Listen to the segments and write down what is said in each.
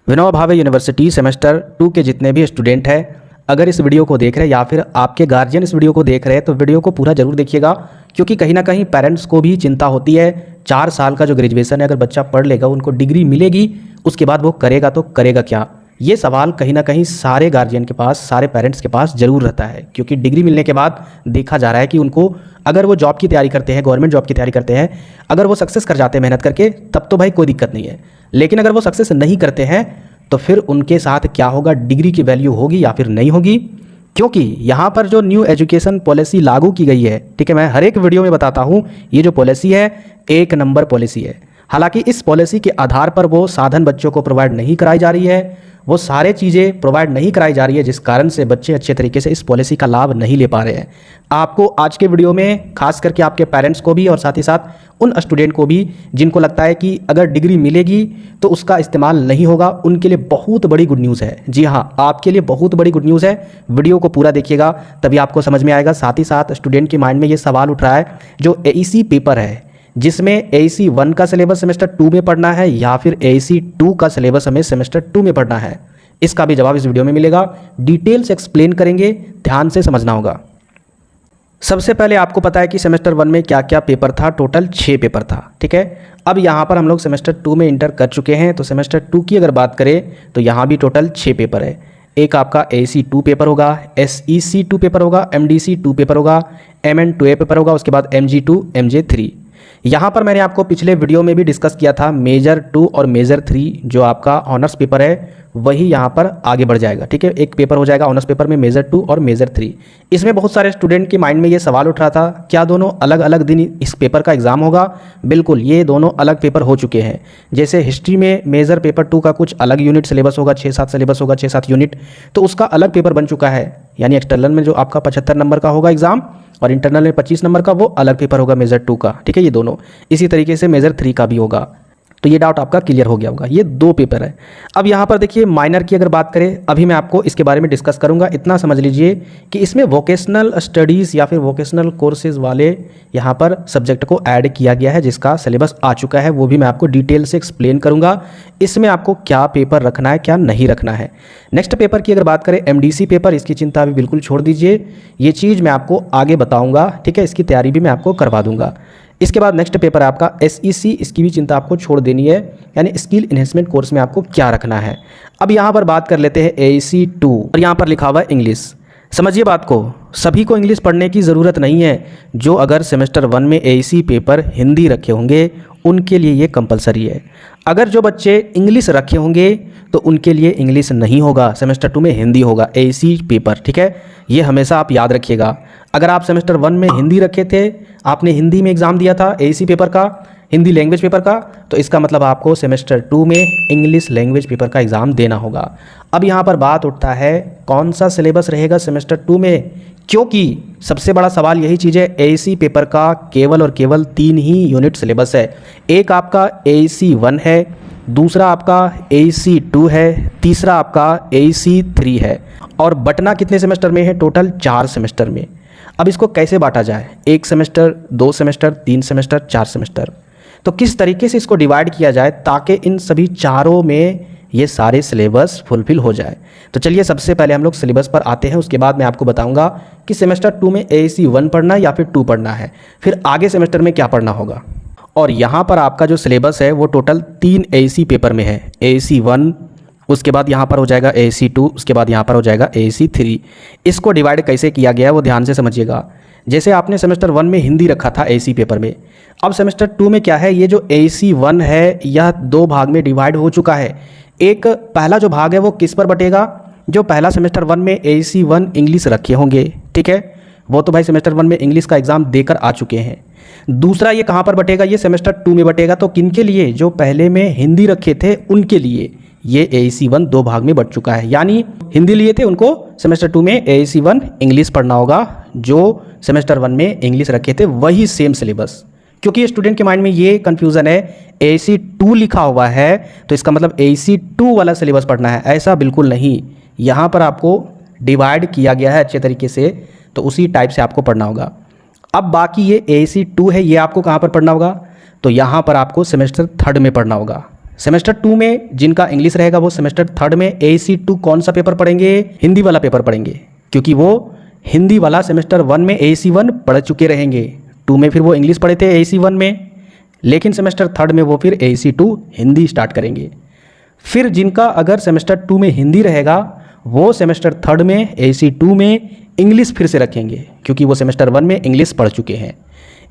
Vinoba Bhave university semester 2 के जितने भी स्टूडेंट हैं, अगर इस वीडियो को देख रहे हैं या फिर आपके गार्जियन इस वीडियो को देख रहे हैं तो वीडियो को पूरा जरूर देखिएगा, क्योंकि कहीं ना कहीं पेरेंट्स को भी चिंता होती है। 4 साल का जो ग्रेजुएशन है, अगर बच्चा पढ़ लेगा, उनको डिग्री मिलेगी, उसके बाद वो करेगा तो करेगा क्या? ये सवाल कहीं ना कहीं सारे गार्जियन के पास, सारे पेरेंट्स के पास ज़रूर रहता है, क्योंकि डिग्री मिलने के बाद देखा जा रहा है कि उनको, अगर वो जॉब की तैयारी करते हैं, गवर्नमेंट जॉब की तैयारी करते हैं, अगर वो सक्सेस कर जाते हैं मेहनत करके, तब तो भाई कोई दिक्कत नहीं है। लेकिन अगर वो सक्सेस नहीं करते हैं तो फिर उनके साथ क्या होगा? डिग्री की वैल्यू होगी या फिर नहीं होगी? क्योंकि यहाँ पर जो न्यू एजुकेशन पॉलिसी लागू की गई है, ठीक है, मैं हर एक वीडियो में बताता हूँ, ये जो पॉलिसी है 1 नंबर पॉलिसी है। हालांकि इस पॉलिसी के आधार पर वो साधन बच्चों को प्रोवाइड नहीं कराई जा रही है, वो सारे चीज़ें प्रोवाइड नहीं कराई जा रही है, जिस कारण से बच्चे अच्छे तरीके से इस पॉलिसी का लाभ नहीं ले पा रहे हैं। आपको आज के वीडियो में खास करके आपके पेरेंट्स को भी और साथ ही साथ उन स्टूडेंट को भी जिनको लगता है कि अगर डिग्री मिलेगी तो उसका इस्तेमाल नहीं होगा, उनके लिए बहुत बड़ी गुड न्यूज़ है। जी हाँ, आपके लिए बहुत बड़ी गुड न्यूज़ है। वीडियो को पूरा देखिएगा तभी आपको समझ में आएगा। साथ ही साथ स्टूडेंट के माइंड में ये सवाल उठ रहा है, जो एईसी पेपर है, जिसमें एईसी 1 का सिलेबस सेमेस्टर 2 में पढ़ना है या फिर एईसी 2 का सिलेबस हमें सेमेस्टर 2 में पढ़ना है, इसका भी जवाब इस वीडियो में मिलेगा। डिटेल से एक्सप्लेन करेंगे, ध्यान से समझना होगा। सबसे पहले आपको पता है कि सेमेस्टर 1 में क्या क्या पेपर था। टोटल 6 पेपर था, ठीक है। अब यहाँ पर हम लोग सेमेस्टर 2 में इंटर कर चुके हैं, तो सेमेस्टर 2 की अगर बात करें तो यहाँ भी टोटल 6 पेपर है। एक आपका एसी 2 पेपर होगा, एसईसी 2 पेपर होगा, एमडीसी 2 पेपर होगा, एमएन 2 पेपर होगा, उसके बाद एमजी 2, एमजे 3। यहाँ पर मैंने आपको पिछले वीडियो में भी डिस्कस किया था, मेजर 2 और मेजर 3 जो आपका ऑनर्स पेपर है वही यहाँ पर आगे बढ़ जाएगा, ठीक है। एक पेपर हो जाएगा ऑनर्स पेपर में, मेजर 2 और मेजर 3। इसमें बहुत सारे स्टूडेंट के माइंड में ये सवाल उठ रहा था, क्या दोनों अलग अलग दिन इस पेपर का एग्जाम होगा? बिल्कुल, ये दोनों अलग पेपर हो चुके हैं। जैसे हिस्ट्री में मेजर पेपर 2 का कुछ अलग यूनिट सिलेबस होगा, 6-7 सिलेबस होगा, 6-7 यूनिट, तो उसका अलग पेपर बन चुका है। यानी एक्सटर्नल में जो आपका 75 नंबर का होगा एग्जाम और इंटरनल में 25 नंबर का, वो अलग पेपर होगा मेजर 2 का, ठीक है। ये दोनों इसी तरीके से मेजर 3 का भी होगा। तो ये डाउट आपका क्लियर हो गया होगा। ये 2 पेपर है। अब यहाँ पर देखिए माइनर की अगर बात करें, अभी मैं आपको इसके बारे में डिस्कस करूँगा। इतना समझ लीजिए कि इसमें वोकेशनल स्टडीज़ या फिर वोकेशनल कोर्सेज वाले यहाँ पर सब्जेक्ट को ऐड किया गया है, जिसका सिलेबस आ चुका है, वो भी मैं आपको डिटेल से एक्सप्लेन करूँगा। इसमें आपको क्या पेपर रखना है, क्या नहीं रखना है। नेक्स्ट पेपर की अगर बात करें, एमडीसी पेपर, इसकी चिंता अभी बिल्कुल छोड़ दीजिए, ये चीज़ मैं आपको आगे बताऊँगा, ठीक है। इसकी तैयारी भी मैं आपको करवा दूँगा। इसके बाद नेक्स्ट पेपर है आपका एसईसी, इसकी भी चिंता आपको छोड़ देनी है, यानी स्किल इन्हेंसमेंट कोर्स में आपको क्या रखना है। अब यहाँ पर बात कर लेते हैं एईसी 2, और यहाँ पर लिखा हुआ है इंग्लिश। समझिए बात को, सभी को इंग्लिश पढ़ने की ज़रूरत नहीं है। जो अगर सेमेस्टर 1 में एईसी पेपर हिंदी रखे होंगे उनके लिए ये कंपलसरी है। अगर जो बच्चे इंग्लिश रखे होंगे तो उनके लिए इंग्लिश नहीं होगा, सेमेस्टर 2 में हिंदी होगा एईसी पेपर, ठीक है। ये हमेशा आप याद रखिएगा। अगर आप सेमेस्टर 1 में हिंदी रखे थे, आपने हिंदी में एग्ज़ाम दिया था एईसी पेपर का, हिंदी लैंग्वेज पेपर का, तो इसका मतलब आपको सेमेस्टर 2 में इंग्लिश लैंग्वेज पेपर का एग्ज़ाम देना होगा। अब यहाँ पर बात उठता है, कौन सा सिलेबस रहेगा सेमेस्टर 2 में? क्योंकि सबसे बड़ा सवाल यही चीज़ है, एईसी पेपर का केवल और केवल 3 ही यूनिट सिलेबस है। एक आपका एईसी 1 है, दूसरा आपका एईसी 2 है, तीसरा आपका एईसी 3 है। और बटना कितने सेमेस्टर में है? टोटल 4 सेमेस्टर में। अब इसको कैसे बांटा जाए? 1 सेमेस्टर, 2 सेमेस्टर, 3 सेमेस्टर, 4 सेमेस्टर। तो किस तरीके से इसको डिवाइड किया जाए ताकि इन सभी चारों में ये सारे सिलेबस फुलफिल हो जाए? तो चलिए सबसे पहले हम लोग सिलेबस पर आते हैं, उसके बाद मैं आपको बताऊंगा कि सेमेस्टर 2 में एईसी 1 पढ़ना है या फिर 2 पढ़ना है, फिर आगे सेमेस्टर में क्या पढ़ना होगा। और यहाँ पर आपका जो सिलेबस है वो टोटल 3 एईसी पेपर में है। एईसी 1, उसके बाद यहाँ पर हो जाएगा एईसी 2, उसके बाद यहाँ पर हो जाएगा एईसी 3। इसको डिवाइड कैसे किया गया है वो ध्यान से समझिएगा। जैसे आपने सेमेस्टर 1 में हिंदी रखा था एईसी पेपर में, अब सेमेस्टर 2 में क्या है, ये जो एईसी 1 है यह 2 भाग में डिवाइड हो चुका है। एक पहला जो भाग है वो किस पर बटेगा? जो पहला सेमेस्टर 1 में एईसी 1 इंग्लिश रखे होंगे, ठीक है, वो तो भाई सेमेस्टर 1 में इंग्लिश का एग्ज़ाम देकर आ चुके हैं। दूसरा ये कहाँ पर बटेगा? ये सेमेस्टर 2 में बटेगा। तो किनके लिए? जो पहले में हिंदी रखे थे उनके लिए ये एईसी 1 2 भाग में बट चुका है। यानी हिंदी लिए थे उनको सेमेस्टर 2 में एईसी 1 इंग्लिश पढ़ना होगा, जो सेमेस्टर 1 में इंग्लिश रखे थे वही सेम सिलेबस। क्योंकि स्टूडेंट के माइंड में ये कन्फ्यूज़न है, एईसी 2 लिखा हुआ है तो इसका मतलब एईसी 2 वाला सिलेबस पढ़ना है। ऐसा बिल्कुल नहीं, यहाँ पर आपको डिवाइड किया गया है अच्छे तरीके से, तो उसी टाइप से आपको पढ़ना होगा। अब बाकी ये एईसी 2 है, ये आपको कहाँ पर पढ़ना होगा? तो यहाँ पर आपको सेमेस्टर 3 में पढ़ना होगा। सेमेस्टर 2 में जिनका इंग्लिश रहेगा वो सेमेस्टर 3 में AAC 2 कौन सा पेपर पढ़ेंगे, हिंदी वाला पेपर पढ़ेंगे, क्योंकि वो हिंदी वाला सेमेस्टर 1 में AAC 1 पढ़ चुके रहेंगे। 2 में फिर वो इंग्लिश पढ़े थे AAC 1 में, लेकिन सेमेस्टर 3 में वो फिर AAC 2 हिंदी स्टार्ट करेंगे। फिर जिनका अगर सेमेस्टर 2 में हिंदी रहेगा वो सेमेस्टर 3 में AAC 2 में इंग्लिश फिर से रखेंगे, क्योंकि वो सेमेस्टर 1 में इंग्लिश पढ़ चुके हैं।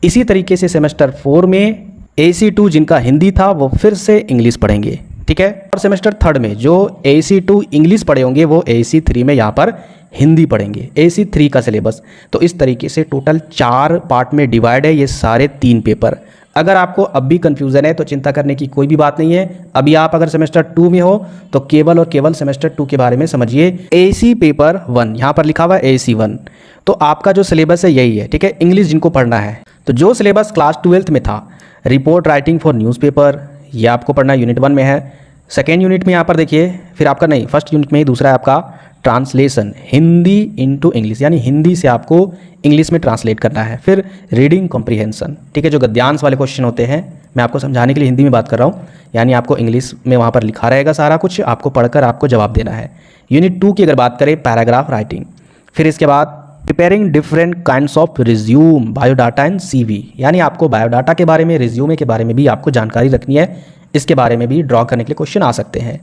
इसी तरीके से सेमेस्टर 4 में AAC 2 जिनका हिंदी था वो फिर से इंग्लिश पढ़ेंगे, ठीक है। और सेमेस्टर 3 में जो AAC 2 इंग्लिश पढ़े होंगे वो AAC 3 में यहाँ पर हिंदी पढ़ेंगे, AAC 3 का सिलेबस। तो इस तरीके से टोटल 4 पार्ट में डिवाइड है ये सारे 3 पेपर। अगर आपको अब भी कन्फ्यूज़न है तो चिंता करने की कोई भी बात नहीं है। अभी आप अगर सेमेस्टर 2 में हो तो केवल और केवल सेमेस्टर 2 के बारे में समझिए। AAC पेपर 1 यहाँ पर लिखा हुआ है AAC 1, तो आपका जो सिलेबस है यही है, ठीक है। इंग्लिश जिनको पढ़ना है तो जो सिलेबस क्लास 12th में था, रिपोर्ट राइटिंग फॉर न्यूज़पेपर, ये आपको पढ़ना यूनिट 1 में है। सेकेंड यूनिट में यहाँ पर देखिए, फिर आपका नहीं, फर्स्ट यूनिट में ही दूसरा है आपका ट्रांसलेशन, हिंदी इनटू इंग्लिश, यानी हिंदी से आपको इंग्लिश में ट्रांसलेट करना है। फिर रीडिंग कॉम्प्रिहेंशन, ठीक है, जो गद्यांश वाले क्वेश्चन होते हैं, मैं आपको समझाने के लिए हिंदी में बात कर रहा हूँ, यानी आपको इंग्लिश में वहाँ पर लिखा रहेगा सारा कुछ, आपको पढ़कर आपको जवाब देना है। यूनिट 2 की अगर बात करें, पैराग्राफ राइटिंग। फिर इसके बाद preparing different kinds of resume, biodata and CV, यानी आपको बायोडाटा के बारे में, रिज्यूमे के बारे में भी आपको जानकारी रखनी है। इसके बारे में भी ड्रॉ करने के लिए क्वेश्चन आ सकते हैं।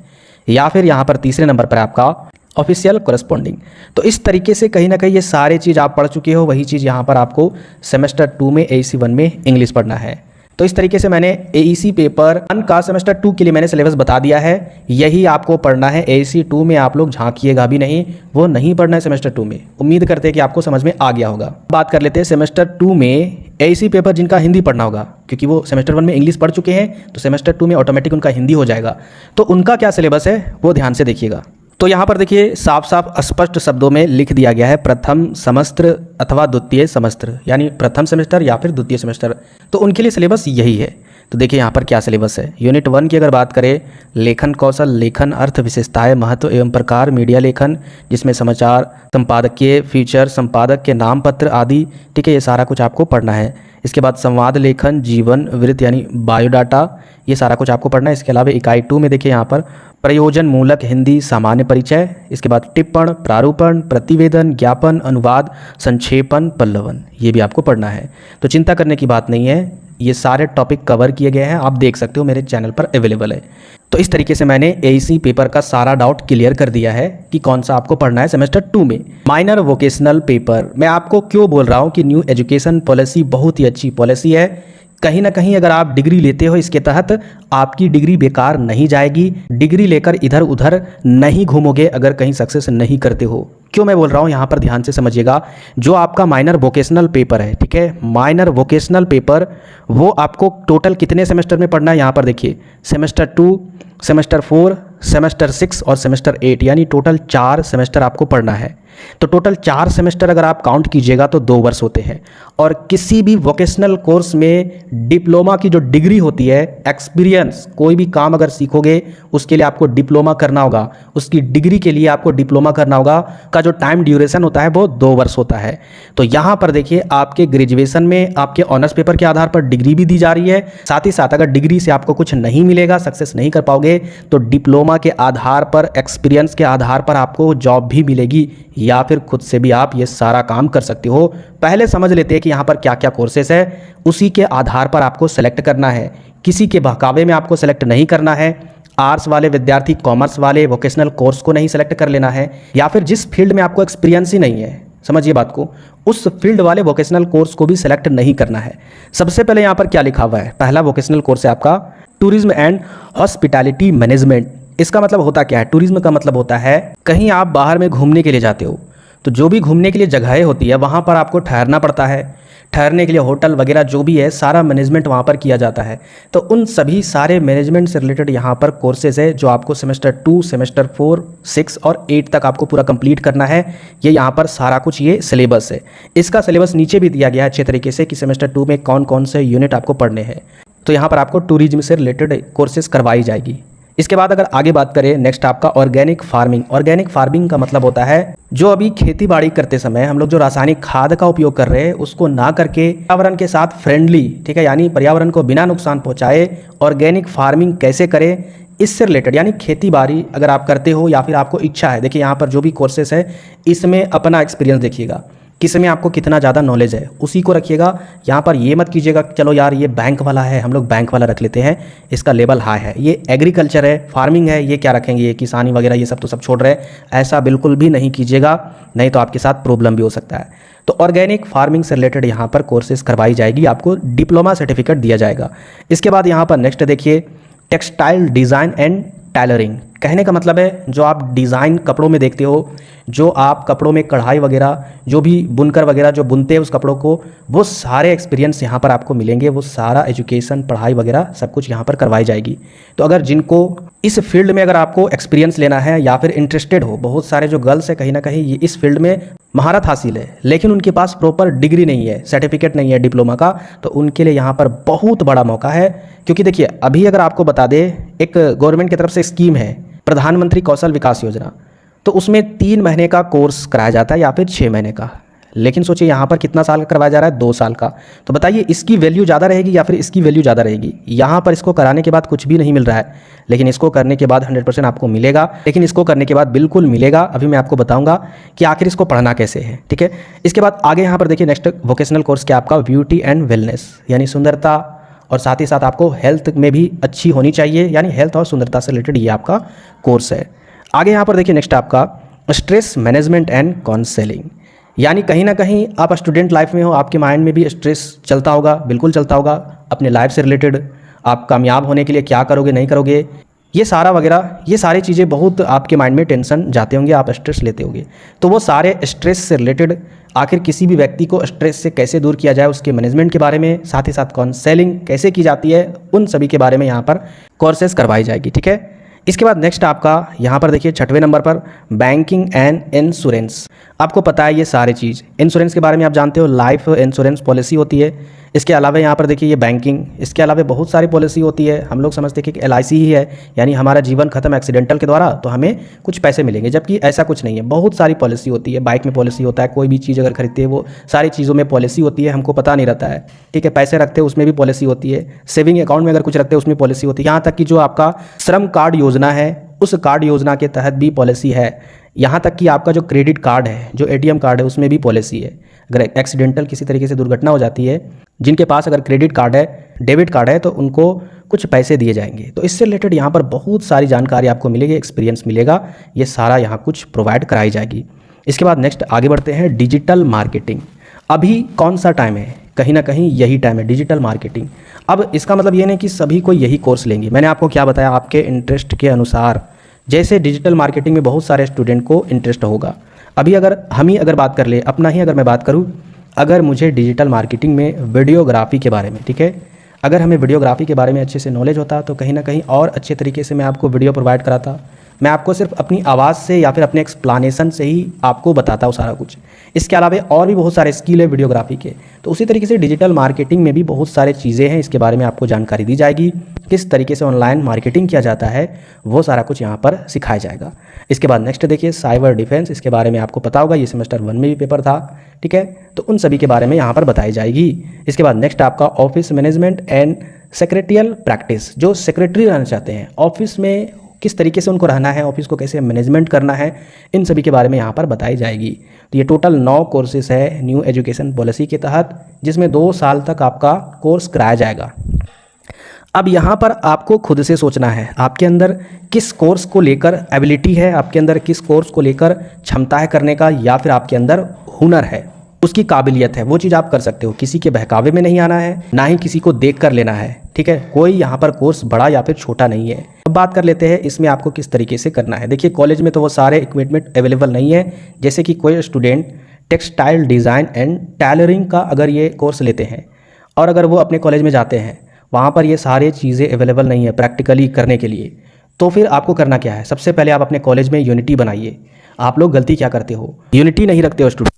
या फिर यहाँ पर तीसरे नंबर पर आपका ऑफिशियल कोरेस्पॉन्डिंग। तो इस तरीके से कहीं ना कहीं ये सारे चीज़ आप पढ़ चुके हो, वही चीज़ यहाँ पर आपको सेमेस्टर 2 में AAC 1 में इंग्लिश पढ़ना है। तो इस तरीके से मैंने AEC पेपर 1 का सेमेस्टर 2 के लिए मैंने सिलेबस बता दिया है, यही आपको पढ़ना है। AAC 2 में आप लोग झांकिएगा भी नहीं, वो नहीं पढ़ना है सेमेस्टर 2 में। उम्मीद करते हैं कि आपको समझ में आ गया होगा। बात कर लेते हैं सेमेस्टर 2 में AEC पेपर जिनका हिंदी पढ़ना होगा, क्योंकि वो सेमेस्टर 1 में इंग्लिश पढ़ चुके हैं, तो सेमेस्टर 2 में ऑटोमेटिक उनका हिंदी हो जाएगा। तो उनका क्या सिलेबस है वो ध्यान से देखिएगा। तो यहाँ पर देखिए साफ साफ स्पष्ट शब्दों में लिख दिया गया है प्रथम समस्त्र अथवा द्वितीय समस्त्र, यानी प्रथम सेमेस्टर या फिर द्वितीय सेमेस्टर, तो उनके लिए सिलेबस यही है। तो देखिए यहाँ पर क्या सिलेबस है। यूनिट 1 की अगर बात करें, लेखन कौशल, लेखन अर्थ, विशेषताएं, महत्व एवं प्रकार, मीडिया लेखन, जिसमें समाचार, संपादकीय, फीचर, संपादक के नाम पत्र आदि, ठीक है, ये सारा कुछ आपको पढ़ना है। इसके बाद संवाद लेखन, जीवन वृत्त यानी बायोडाटा, ये सारा कुछ आपको पढ़ना है। इसके अलावा इकाई 2 में देखिए यहाँ पर प्रयोजन मूलक हिंदी, सामान्य परिचय, इसके बाद टिप्पण, प्रारूपण, प्रतिवेदन, ज्ञापन, अनुवाद, संक्षेपण, पल्लवन, ये भी आपको पढ़ना है। तो चिंता करने की बात नहीं है, ये सारे टॉपिक कवर किए गए हैं, आप देख सकते हो, मेरे चैनल पर अवेलेबल है। तो इस तरीके से मैंने AEC पेपर का सारा डाउट क्लियर कर दिया है कि कौन सा आपको पढ़ना है सेमेस्टर 2 में। माइनर वोकेशनल पेपर, मैं आपको क्यों बोल रहा हूँ कि न्यू एजुकेशन पॉलिसी बहुत ही अच्छी पॉलिसी है। कहीं ना कहीं अगर आप डिग्री लेते हो इसके तहत, आपकी डिग्री बेकार नहीं जाएगी। डिग्री लेकर इधर उधर नहीं घूमोगे अगर कहीं सक्सेस नहीं करते हो। क्यों मैं बोल रहा हूँ यहाँ पर ध्यान से समझिएगा। जो आपका माइनर वोकेशनल पेपर है, ठीक है, माइनर वोकेशनल पेपर वो आपको टोटल कितने सेमेस्टर में पढ़ना है, यहाँ पर देखिए, सेमेस्टर 2, सेमेस्टर 4, सेमेस्टर 6 और सेमेस्टर 8, यानी टोटल 4 सेमेस्टर आपको पढ़ना है। तो टोटल 4 सेमेस्टर अगर आप काउंट कीजिएगा तो 2 वर्ष होते हैं। और किसी भी वोकेशनल कोर्स में डिप्लोमा की जो डिग्री होती है, एक्सपीरियंस, कोई भी काम अगर सीखोगे उसके लिए आपको डिप्लोमा करना होगा, उसकी डिग्री के लिए आपको डिप्लोमा करना होगा, का जो टाइम ड्यूरेशन होता है वो 2 वर्ष होता है। तो यहाँ पर देखिए आपके ग्रेजुएशन में आपके ऑनर्स पेपर के आधार पर डिग्री भी दी जा रही है, साथ ही साथ अगर डिग्री से आपको कुछ नहीं मिलेगा, सक्सेस नहीं कर पाओगे, तो डिप्लोमा के आधार पर, एक्सपीरियंस के आधार पर आपको जॉब भी मिलेगी, या फिर खुद से भी आप ये सारा काम कर सकते हो। पहले समझ लेते हैं कि यहाँ पर क्या क्या कोर्सेस है, उसी के आधार पर आपको सेलेक्ट करना है। किसी के बहकावे में आपको सेलेक्ट नहीं करना है। आर्ट्स वाले विद्यार्थी कॉमर्स वाले वोकेशनल कोर्स को नहीं सेलेक्ट कर लेना है, या फिर जिस फील्ड में आपको एक्सपीरियंस ही नहीं है, समझिए बात को, उस फील्ड वाले वोकेशनल कोर्स को भी सेलेक्ट नहीं करना है। सबसे पहले यहाँ पर क्या लिखा हुआ है, पहला वोकेशनल कोर्स है आपका टूरिज्म एंड हॉस्पिटैलिटी मैनेजमेंट। इसका मतलब होता क्या है, टूरिज्म का मतलब होता है कहीं आप बाहर में घूमने के लिए जाते हो, तो जो भी घूमने के लिए जगहें होती है वहाँ पर आपको ठहरना पड़ता है। ठहरने के लिए होटल वगैरह जो भी है सारा मैनेजमेंट वहाँ पर किया जाता है। तो उन सभी सारे मैनेजमेंट से रिलेटेड यहाँ पर कोर्सेज है जो आपको सेमेस्टर 2, सेमेस्टर 4, 6 और 8 तक आपको पूरा कंप्लीट करना है। ये यहाँ पर सारा कुछ ये सिलेबस है। इसका सिलेबस नीचे भी दिया गया है अच्छे तरीके से कि सेमेस्टर 2 में कौन कौन से यूनिट आपको पढ़ने हैं। तो यहाँ पर आपको टूरिज्म से रिलेटेड कोर्सेज करवाई जाएगी। इसके बाद अगर आगे बात करें नेक्स्ट आपका ऑर्गेनिक फार्मिंग। ऑर्गेनिक फार्मिंग का मतलब होता है जो अभी खेती बाड़ी करते समय हम लोग जो रासायनिक खाद का उपयोग कर रहे हैं उसको ना करके पर्यावरण के साथ फ्रेंडली, ठीक है, यानी पर्यावरण को बिना नुकसान पहुंचाए ऑर्गेनिक फार्मिंग कैसे करें इससे रिलेटेड, यानी खेती बाड़ी अगर आप करते हो या फिर आपको इच्छा है। देखिए यहाँ पर जो भी कोर्सेस है इसमें अपना एक्सपीरियंस देखिएगा, किस में आपको कितना ज़्यादा नॉलेज है उसी को रखिएगा। यहाँ पर ये मत कीजिएगा चलो यार ये बैंक वाला है हम लोग बैंक वाला रख लेते हैं, इसका लेवल हाई है, ये एग्रीकल्चर है फार्मिंग है ये क्या रखेंगे, ये किसानी वगैरह ये सब तो सब छोड़ रहे हैं। ऐसा बिल्कुल भी नहीं कीजिएगा, नहीं तो आपके साथ प्रॉब्लम भी हो सकता है। तो ऑर्गेनिक फार्मिंग से रिलेटेड यहाँ पर कोर्सेज करवाई जाएगी, आपको डिप्लोमा सर्टिफिकेट दिया जाएगा। इसके बाद यहाँ पर नेक्स्ट देखिए टेक्सटाइल डिज़ाइन एंड टेलरिंग। कहने का मतलब है जो आप डिज़ाइन कपड़ों में देखते हो, जो आप कपड़ों में कढ़ाई वगैरह जो भी बुनकर वगैरह जो बुनते हैं उस कपड़ों को, वो सारे एक्सपीरियंस यहाँ पर आपको मिलेंगे, वो सारा एजुकेशन पढ़ाई वगैरह सब कुछ यहाँ पर करवाई जाएगी। तो अगर जिनको इस फील्ड में अगर आपको एक्सपीरियंस लेना है या फिर इंटरेस्टेड हो, बहुत सारे जो गर्ल्स है कहीं ना कहीं ये इस फील्ड में महारत हासिल है लेकिन उनके पास प्रॉपर डिग्री नहीं है, सर्टिफिकेट नहीं है डिप्लोमा का, तो उनके लिए यहाँ पर बहुत बड़ा मौका है। क्योंकि देखिए अभी अगर आपको बता दें एक गवर्नमेंट की तरफ से स्कीम है प्रधानमंत्री कौशल विकास योजना, तो उसमें 3 महीने का कोर्स कराया जाता है या फिर 6 महीने का, लेकिन सोचिए यहाँ पर कितना साल का करवाया जा रहा है, 2 साल का। तो बताइए इसकी वैल्यू ज़्यादा रहेगी या फिर इसकी वैल्यू ज़्यादा रहेगी। यहाँ पर इसको कराने के बाद कुछ भी नहीं मिल रहा है, लेकिन इसको करने के बाद 100% आपको मिलेगा, लेकिन इसको करने के बाद बिल्कुल मिलेगा। अभी मैं आपको बताऊँगा कि आखिर इसको पढ़ना कैसे है, ठीक है। इसके बाद आगे यहाँ पर देखिए नेक्स्ट वोकेशनल कोर्स क्या आपका ब्यूटी एंड वेलनेस, यानी सुंदरता और साथ ही साथ आपको हेल्थ में भी अच्छी होनी चाहिए, यानी हेल्थ और सुंदरता से रिलेटेड ये आपका कोर्स है। आगे यहाँ पर देखिए नेक्स्ट आपका स्ट्रेस मैनेजमेंट एंड काउंसलिंग, यानी कहीं ना कहीं आप स्टूडेंट लाइफ में हो, आपके माइंड में भी स्ट्रेस चलता होगा, बिल्कुल चलता होगा, अपने लाइफ से रिलेटेड आप कामयाब होने के लिए क्या करोगे नहीं करोगे, ये सारा वगैरह ये सारी चीज़ें बहुत आपके माइंड में टेंशन जाते होंगे, आप स्ट्रेस लेते होंगे। तो वो सारे स्ट्रेस से रिलेटेड आखिर किसी भी व्यक्ति को स्ट्रेस से कैसे दूर किया जाए उसके मैनेजमेंट के बारे में, साथ ही साथ काउंसलिंग कैसे की जाती है, उन सभी के बारे में यहाँ पर कोर्सेज करवाई जाएगी, ठीक है। इसके बाद नेक्स्ट आपका यहाँ पर देखिए 6वें नंबर पर बैंकिंग एंड इंश्योरेंस। आपको पता है ये सारी चीज़ इंश्योरेंस के बारे में आप जानते हो, लाइफ इंश्योरेंस पॉलिसी होती है। इसके अलावा यहाँ पर देखिए ये बैंकिंग, इसके अलावा बहुत सारी पॉलिसी होती है। हम लोग समझते हैं कि LIC ही है, यानी हमारा जीवन खत्म एक्सीडेंटल के द्वारा तो हमें कुछ पैसे मिलेंगे, जबकि ऐसा कुछ नहीं है। बहुत सारी पॉलिसी होती है, बाइक में पॉलिसी होता है, कोई भी चीज़ अगर खरीदते हैं वो सारी चीज़ों में पॉलिसी होती है, हमको पता नहीं रहता है, ठीक है। पैसे रखते हैं उसमें भी पॉलिसी होती है, सेविंग अकाउंट में अगर कुछ रखते हैं उसमें पॉलिसी होती है, यहाँ तक कि जो आपका श्रम कार्ड योजना है उस कार्ड योजना के तहत भी पॉलिसी है। यहाँ तक कि आपका जो क्रेडिट कार्ड है, जो ATM कार्ड है उसमें भी पॉलिसी है। अगर एक्सीडेंटल किसी तरीके से दुर्घटना हो जाती है, जिनके पास अगर क्रेडिट कार्ड है, डेबिट कार्ड है, तो उनको कुछ पैसे दिए जाएंगे। तो इससे रिलेटेड यहाँ पर बहुत सारी जानकारी आपको मिलेगी, एक्सपीरियंस मिलेगा, ये सारा यहाँ कुछ प्रोवाइड कराई जाएगी। इसके बाद नेक्स्ट आगे बढ़ते हैं डिजिटल मार्केटिंग। अभी कौन सा टाइम है, कहीं ना कहीं यही टाइम है डिजिटल मार्केटिंग। अब इसका मतलब ये नहीं कि सभी को यही कोर्स लेंगे, मैंने आपको क्या बताया आपके इंटरेस्ट के अनुसार। जैसे डिजिटल मार्केटिंग में बहुत सारे स्टूडेंट को इंटरेस्ट होगा। अभी अगर हम ही अगर बात कर ले, अपना ही अगर मैं बात करूं, अगर मुझे डिजिटल मार्केटिंग में वीडियोग्राफी के बारे में, ठीक है, अगर हमें वीडियोग्राफी के बारे में अच्छे से नॉलेज होता तो कहीं ना कहीं और अच्छे तरीके से मैं आपको वीडियो प्रोवाइड कराता। मैं आपको सिर्फ अपनी आवाज़ से या फिर अपने एक्सप्लानेशन से ही आपको बताता हूँ सारा कुछ। इसके अलावा और भी बहुत सारे स्किल है वीडियोग्राफी के। तो उसी तरीके से डिजिटल मार्केटिंग में भी बहुत सारे चीज़ें हैं, इसके बारे में आपको जानकारी दी जाएगी, किस तरीके से ऑनलाइन मार्केटिंग किया जाता है वो सारा कुछ यहाँ पर सिखाया जाएगा। इसके बाद नेक्स्ट देखिए साइबर डिफेंस, इसके बारे में आपको पता होगा, ये सेमेस्टर 1 में भी पेपर था, ठीक है। तो उन सभी के बारे में यहाँ पर बताई जाएगी। इसके बाद नेक्स्ट आपका office management and secretarial practice. जो सेक्रेटरी रहना चाहते हैं ऑफिस में, किस तरीके से उनको रहना है, ऑफिस को कैसे मैनेजमेंट करना है, इन सभी के बारे में यहाँ पर बताई जाएगी। तो ये टोटल 9 कोर्सेस है न्यू एजुकेशन पॉलिसी के तहत, जिसमें 2 साल तक आपका कोर्स कराया जाएगा। अब यहाँ पर आपको खुद से सोचना है आपके अंदर किस कोर्स को लेकर एबिलिटी है, आपके अंदर किस कोर्स को लेकर क्षमता है करने का, या फिर आपके अंदर हुनर है, उसकी काबिलियत है, वो चीज़ आप कर सकते हो। किसी के बहकावे में नहीं आना है, ना ही किसी को देख कर लेना है, ठीक है। कोई यहाँ पर कोर्स बड़ा या फिर छोटा नहीं है। अब बात कर लेते हैं इसमें आपको किस तरीके से करना है। देखिए कॉलेज में तो वो सारे इक्विपमेंट अवेलेबल नहीं है। जैसे कि कोई student textile design and tailoring का अगर ये कोर्स लेते हैं और अगर वो अपने कॉलेज में जाते हैं, वहाँ पर ये सारे चीज़ें अवेलेबल नहीं है प्रैक्टिकली करने के लिए, तो फिर आपको करना क्या है, सबसे पहले आप अपने कॉलेज में यूनिटी बनाइए। आप लोग गलती क्या करते हो, यूनिटी नहीं रखते हो स्टूडेंट।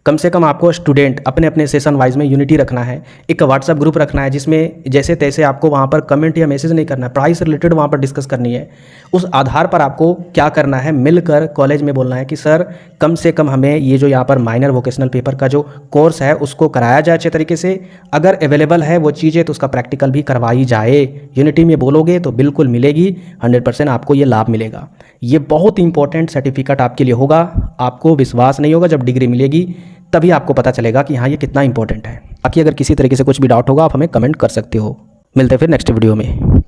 कम से कम आपको स्टूडेंट अपने अपने सेशन वाइज में यूनिटी रखना है, एक व्हाट्सअप ग्रुप रखना है जिसमें जैसे तैसे आपको वहाँ पर कमेंट या मैसेज नहीं करना है, पढ़ाई से रिलेटेड वहाँ पर डिस्कस करनी है। उस आधार पर आपको क्या करना है, मिलकर कॉलेज में बोलना है कि सर कम से कम हमें ये जो यहाँ पर माइनर वोकेशनल पेपर का जो कोर्स है उसको कराया जाए अच्छे तरीके से, अगर अवेलेबल है वो चीज़ें तो उसका प्रैक्टिकल भी करवाई जाए। यूनिटी में बोलोगे तो बिल्कुल मिलेगी, 100% आपको ये लाभ मिलेगा। ये बहुत इंपॉर्टेंट सर्टिफिकेट आपके लिए होगा। आपको विश्वास नहीं होगा, जब डिग्री मिलेगी तभी आपको पता चलेगा कि हाँ ये कितना इंपॉर्टेंट है। बाकी अगर किसी तरीके से कुछ भी डाउट होगा आप हमें कमेंट कर सकते हो। मिलते हैं फिर नेक्स्ट वीडियो में।